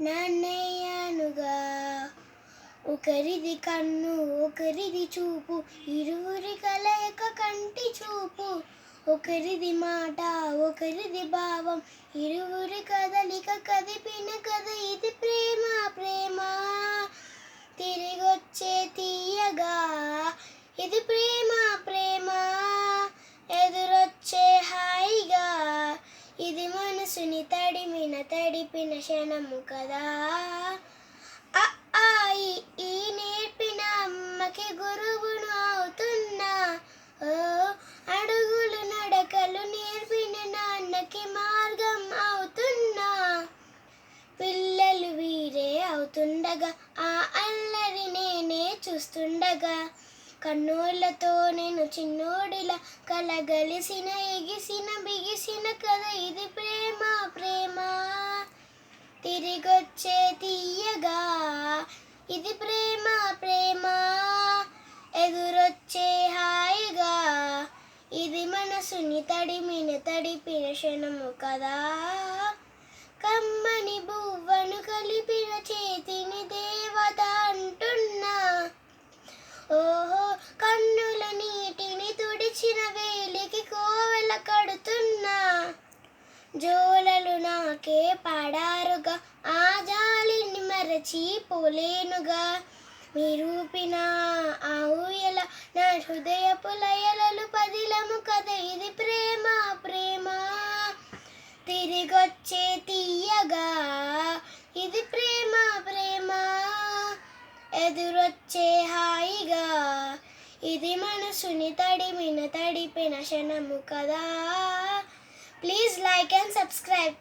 నాన్నయ్యానుగా. ఒకరిది కన్ను ఒకరిది చూపు, ఇరువురి కలయిక కంటి చూపు. ఒకరిది మాట ఒకరిది భావం, ఇరువురి కదలిక కదిపిన కథ ఇది ప్రేమ. ప్రేమ తిరిగొచ్చే తీయగా, ఇది ప్రేమ. ప్రేమ ఎదురొచ్చే హాయిగా, ఇది మనసుని తడిపిన క్షణము కదా. అ ఆ ఇ ఈ నేర్పిన అమ్మకి గురువును అవుతున్నా. ఓ అడుగులు నడకలు నేర్పిన నాన్నకి మార్గం అవుతున్నా. పిల్లలు వీరే అవుతుండగా, ఆ అల్లరి నేనే చూస్తుండగా, కన్నోళ్ళతో నేను చిన్నోడిలా కలగలిసిన ఎగిసిన బిగిసిన కథ ఇది ప్రేమ. ప్రేమ తిరిగొచ్చే తీయగా, ఇది ప్రేమ. ప్రేమ ఎదురొచ్చే హాయిగా, ఇది మనసుని తడిపిన క్షణము కదా. కమ్మని బువ్వను కలిపిన చేతిని దేవత అంటున్నా. ఓహో కన్నుల నీటిని తుడిచిన వేలికి కోవెల కడుతున్నా. జోలలు నాకే పాడారుగా, ఆ జాలిని మరచి పోలేనుగా. మీరూపిన ఆ ఊయల నా హృదయపు లయలలు పదిలము కథ ఇది ప్రేమ. ప్రేమ తిరిగొచ్చే తీయగా, ఇది ప్రేమ. ప్రేమ ఎదురొచ్చే హాయిగా, ఇది మనసుని తడిపిన క్షణము కదా. Please like and subscribe.